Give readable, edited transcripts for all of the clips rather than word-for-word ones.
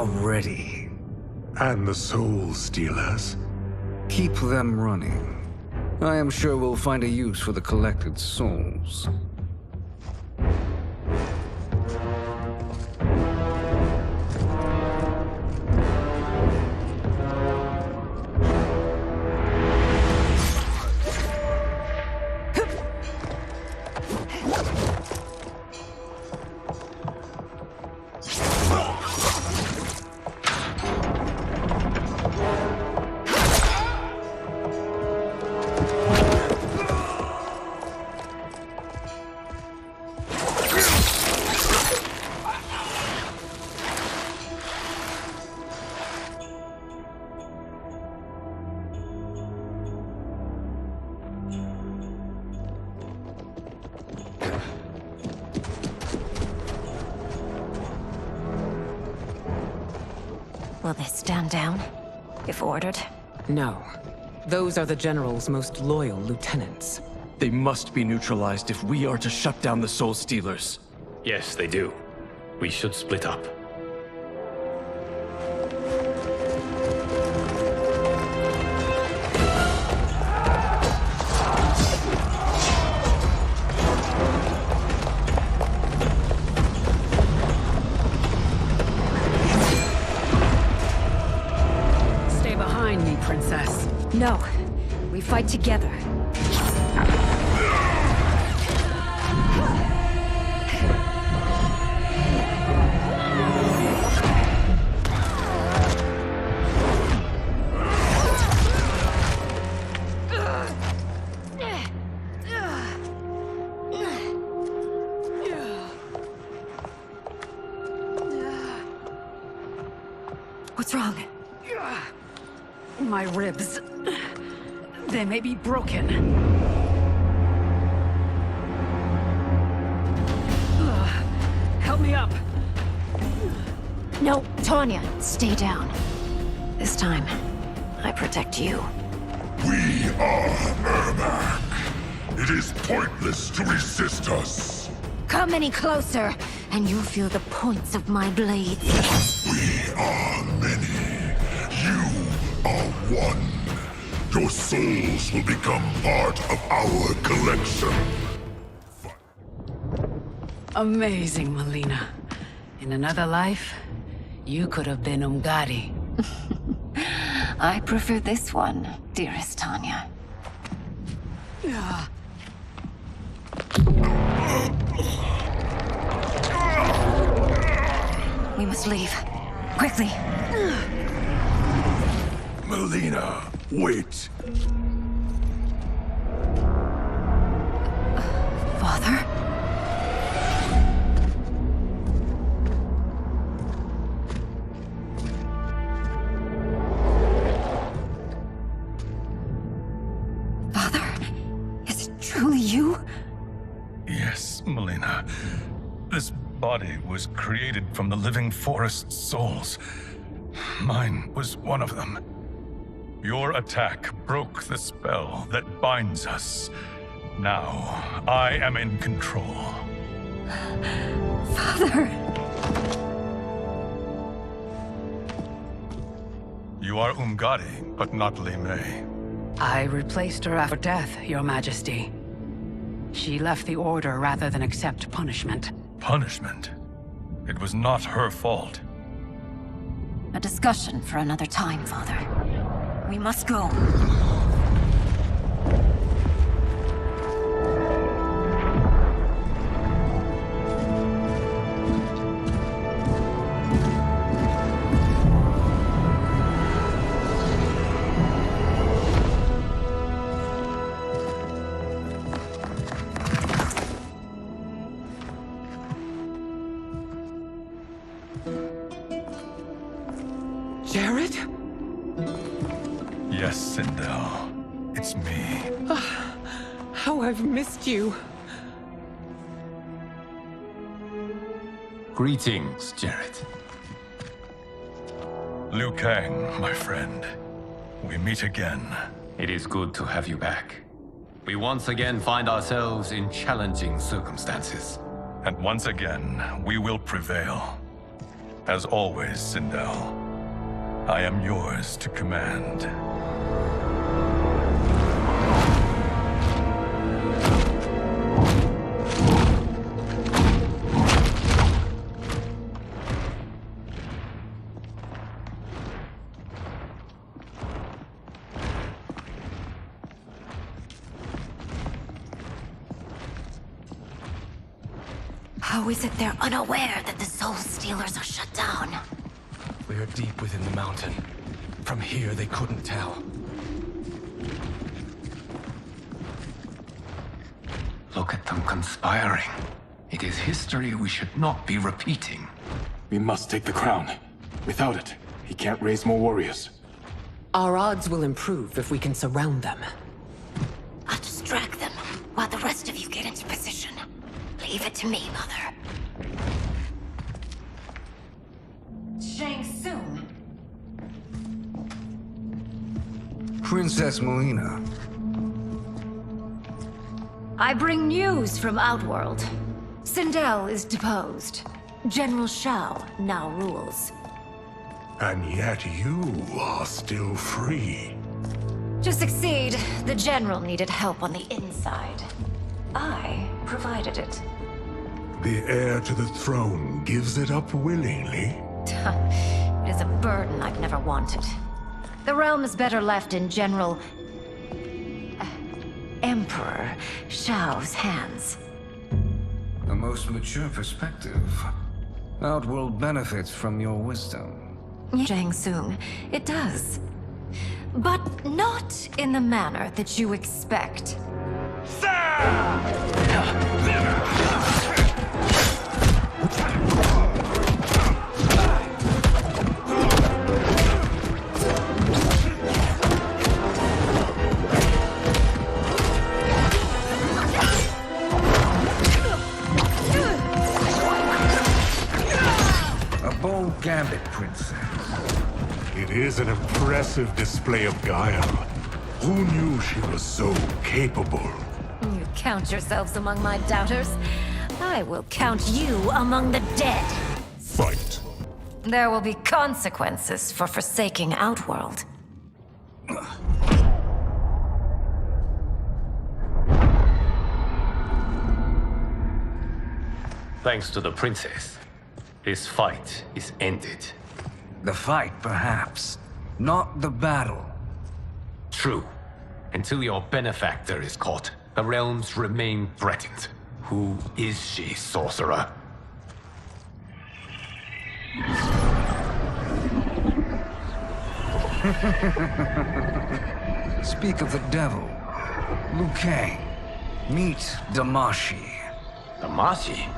Already. And the Soul Stealers? Keep them running. I am sure we'll find a use for the collected souls. Will they stand down, if ordered? No. Those are the General's most loyal lieutenants. They must be neutralized if we are to shut down the Soul Stealers. Yes, they do. We should split up. Stay behind me, Princess. No. We fight together. What's wrong? My ribs. They may be broken. Help me up. No, Tanya, stay down. This time, I protect you. We are Ermac. It is pointless to resist us. Come any closer, and you'll feel the points of my blades. We are many. You are one. Your souls will become part of our collection. Amazing, Mileena. In another life, you could have been Umgadi. I prefer this one, dearest Tanya. We must leave. Quickly. Mileena, wait. Father? Father? Is it truly you? Yes, Mileena. This body was created from the living forest's souls. Mine was one of them. Your attack broke the spell that binds us. Now, I am in control. Father! You are Umgadi, but not Li Mei. I replaced her after death, Your Majesty. She left the Order rather than accept punishment. Punishment? It was not her fault. A discussion for another time, Father. We must go. Jared? Yes, Sindel. It's me. How I've missed you. Greetings, Jared. Liu Kang, my friend. We meet again. It is good to have you back. We once again find ourselves in challenging circumstances. And once again, we will prevail. As always, Sindel, I am yours to command. How is it they're unaware that the Soul Stealers are shut down? We are deep within the mountain. From here, they couldn't tell. Look at them conspiring. It is history we should not be repeating. We must take the crown. Without it, he can't raise more warriors. Our odds will improve if we can surround them. I'll distract them while the rest of you get into position. Leave it to me, Mother. Shang Tsung. Princess Mileena. I bring news from Outworld. Sindel is deposed. General Shao now rules. And yet you are still free. To succeed, the General needed help on the inside. I provided it. The heir to the throne gives it up willingly. It is a burden I've never wanted. The realm is better left in General... Emperor Shao's hands. A most mature perspective. Outworld benefits from your wisdom. Shang Tsung, it does. But not in the manner that you expect. A bold Gambit, Princess. It is an impressive display of guile. Who knew she was so capable? You count yourselves among my doubters. I will count you among the dead. Fight. There will be consequences for forsaking Outworld. Thanks to the princess, this fight is ended. The fight, perhaps. Not the battle. True. Until your benefactor is caught, the realms remain threatened. Who is she, sorcerer? Speak of the devil. Liu Kang. Meet Damashi. Damashi?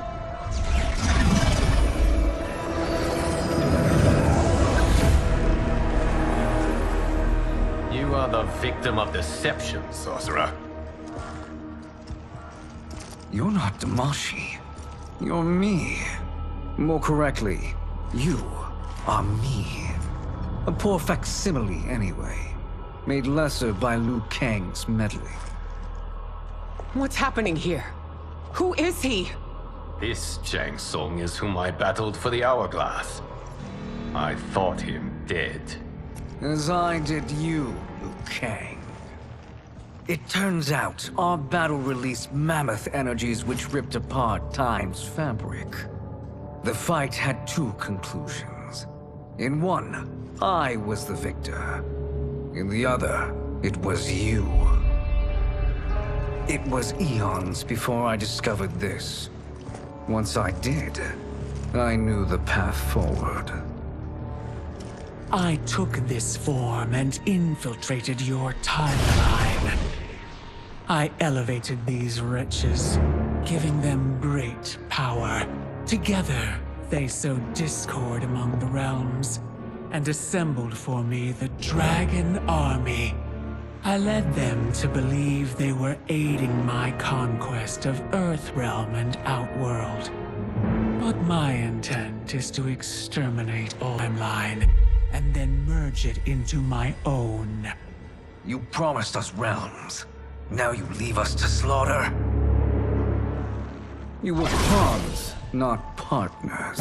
You are the victim of deception, sorcerer. You're not Damashi. You're me. More correctly, you are me. A poor facsimile, anyway. Made lesser by Liu Kang's meddling. What's happening here? Who is he? This Shang Tsung is whom I battled for the Hourglass. I thought him dead. As I did you, Liu Kang. It turns out our battle released mammoth energies which ripped apart time's fabric. The fight had two conclusions. In one, I was the victor. In the other, it was you. It was eons before I discovered this. Once I did, I knew the path forward. I took this form and infiltrated your timeline. I elevated these wretches, giving them great power. Together, they sowed discord among the realms, and assembled for me the Dragon Army. I led them to believe they were aiding my conquest of Earthrealm and Outworld. But my intent is to exterminate all timeline, and then merge it into my own. You promised us realms. Now you leave us to slaughter? You were pawns, not partners.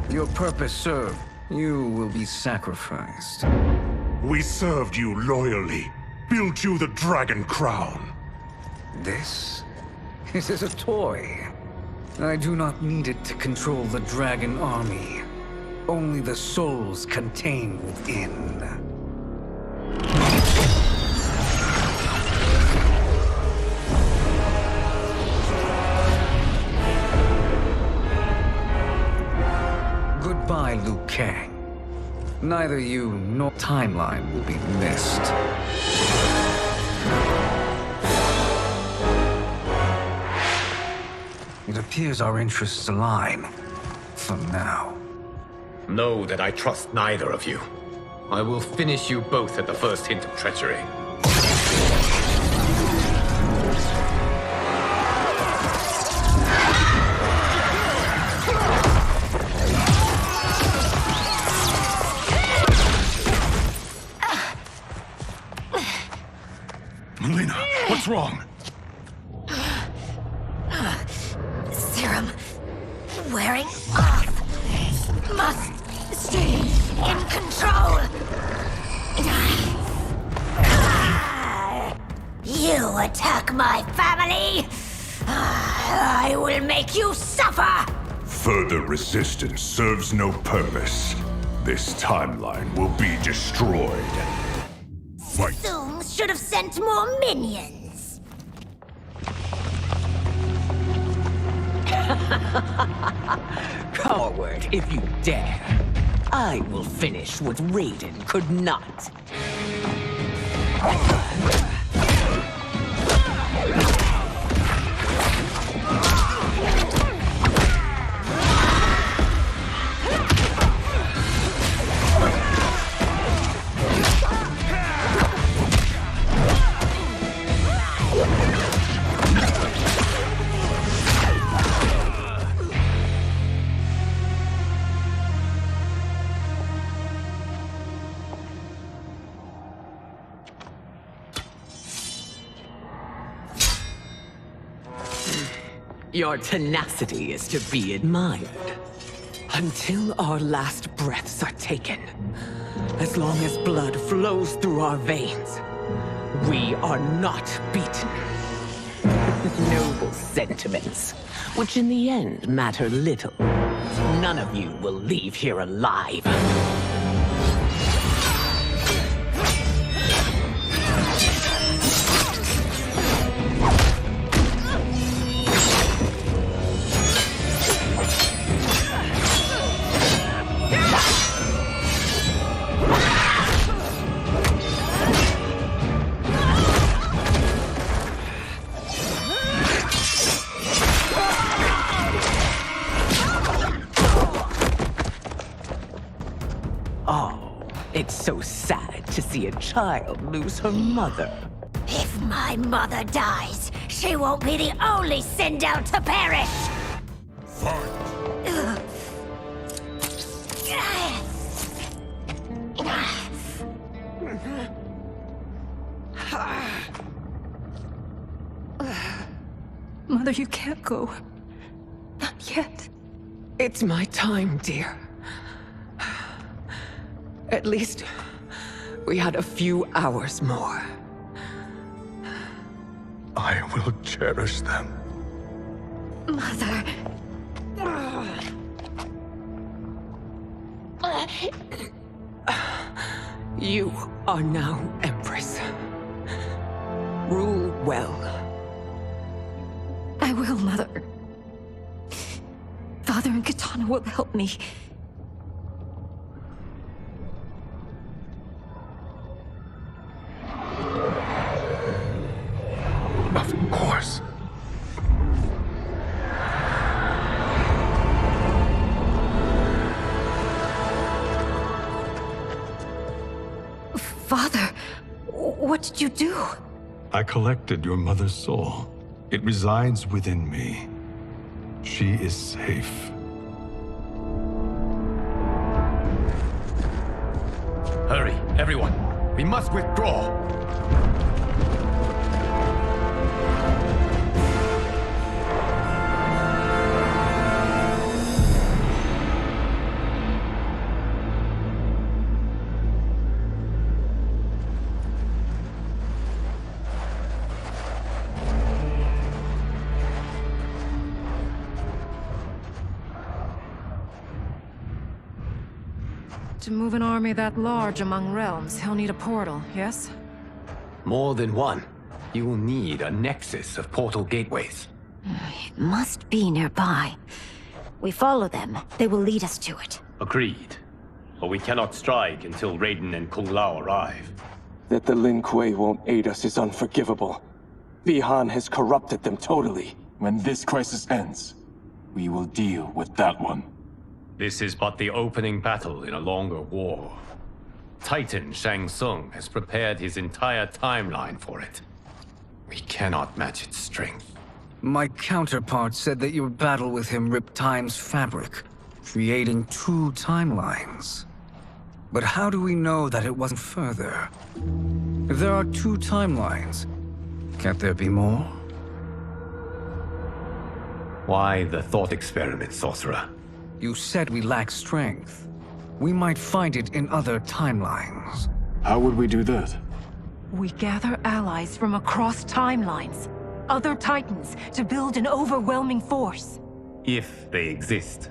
Your purpose served. You will be sacrificed. We served you loyally, built you the Dragon Crown. This? This is a toy. I do not need it to control the Dragon Army. Only the souls contained within. Goodbye, Liu Kang. Neither you nor timeline will be missed. It appears our interests align. For now. Know that I trust neither of you. I will finish you both at the first hint of treachery. Mileena, what's wrong? Serum wearing off. Must stay in control. You attack my family. I will make you suffer. Further resistance serves no purpose. This timeline will be destroyed. Fight. Zooms should have sent more minions. Coward, if you dare. I will finish what Raiden could not. Your tenacity is to be admired. Until our last breaths are taken, as long as blood flows through our veins, we are not beaten. Noble sentiments, which in the end matter little. None of you will leave here alive. It's so sad to see a child lose her mother. If my mother dies, she won't be the only Sindel to perish! Fight. Mother, you can't go. Not yet. It's my time, dear. At least, we had a few hours more. I will cherish them. Mother... You are now Empress. Rule well. I will, Mother. Father and Katana will help me. Of course. Father, what did you do? I collected your mother's soul. It resides within me. She is safe. Hurry, everyone. We must withdraw. To move an army that large among realms, he'll need a portal, yes? More than one. You will need a nexus of portal gateways. It must be nearby. We follow them, they will lead us to it. Agreed. But we cannot strike until Raiden and Kung Lao arrive. That the Lin Kuei won't aid us is unforgivable. Bihan has corrupted them totally. When this crisis ends, we will deal with that one. This is but the opening battle in a longer war. Titan Shang Tsung has prepared his entire timeline for it. We cannot match its strength. My counterpart said that your battle with him ripped time's fabric, creating 2 timelines. But how do we know that it wasn't further? If there are 2 timelines, can't there be more? Why the thought experiment, Sorcerer? You said we lack strength. We might find it in other timelines. How would we do that? We gather allies from across timelines, other Titans, to build an overwhelming force. If they exist.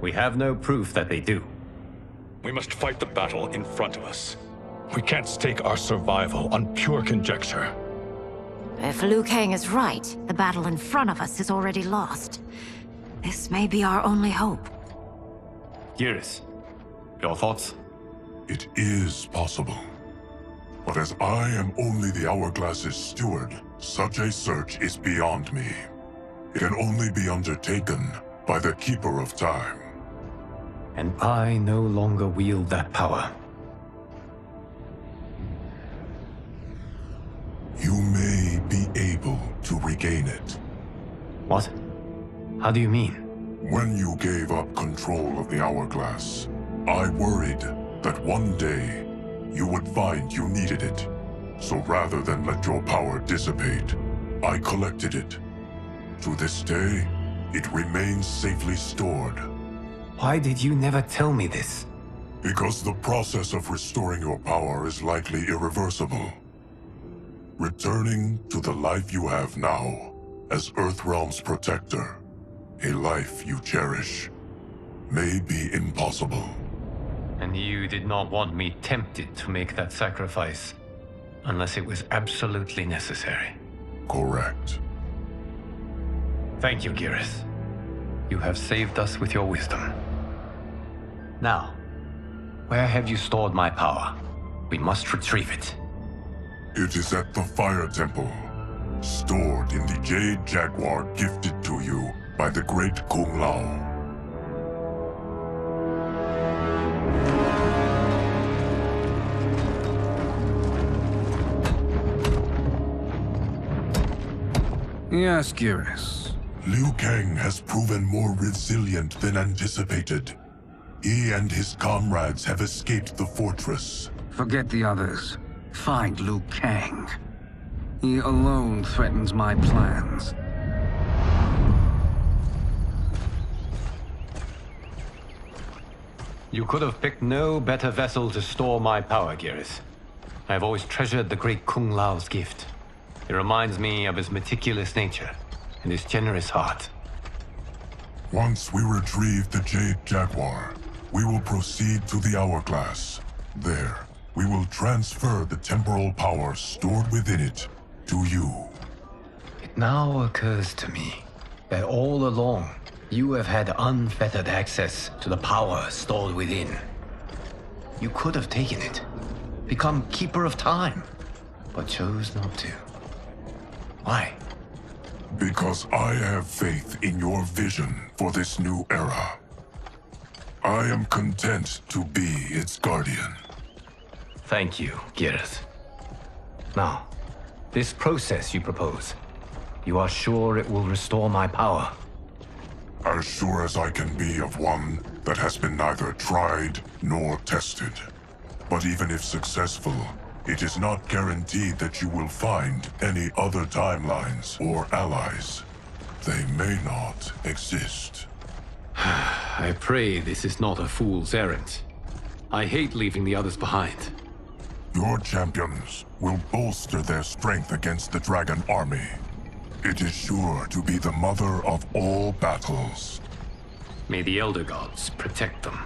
We have no proof that they do. We must fight the battle in front of us. We can't stake our survival on pure conjecture. If Liu Kang is right, the battle in front of us is already lost. This may be our only hope. Geras, your thoughts? It is possible. But as I am only the Hourglass's steward, such a search is beyond me. It can only be undertaken by the Keeper of Time. And I no longer wield that power. You may be able to regain it. What? How do you mean? When you gave up control of the Hourglass, I worried that one day you would find you needed it. So rather than let your power dissipate, I collected it. To this day, it remains safely stored. Why did you never tell me this? Because the process of restoring your power is likely irreversible. Returning to the life you have now, as Earthrealm's protector, a life you cherish, may be impossible. And you did not want me tempted to make that sacrifice, unless it was absolutely necessary. Correct. Thank you, Geras. You have saved us with your wisdom. Now, where have you stored my power? We must retrieve it. It is at the Fire Temple, stored in the Jade Jaguar gifted to you by the great Kung Lao. Yes, Geras. Liu Kang has proven more resilient than anticipated. He and his comrades have escaped the fortress. Forget the others. Find Liu Kang. He alone threatens my plans. You could have picked no better vessel to store my power, Geras. I have always treasured the great Kung Lao's gift. It reminds me of his meticulous nature and his generous heart. Once we retrieve the Jade Jaguar, we will proceed to the Hourglass. There, we will transfer the temporal power stored within it to you. It now occurs to me that all along, you have had unfettered access to the power stored within. You could have taken it, become Keeper of Time, but chose not to. Why? Because I have faith in your vision for this new era. I am content to be its guardian. Thank you, Geras. Now, this process you propose, you are sure it will restore my power? As sure as I can be of one that has been neither tried nor tested. But even if successful, it is not guaranteed that you will find any other timelines or allies. They may not exist. I pray this is not a fool's errand. I hate leaving the others behind. Your champions will bolster their strength against the Dragon Army. It is sure to be the mother of all battles. May the Elder Gods protect them.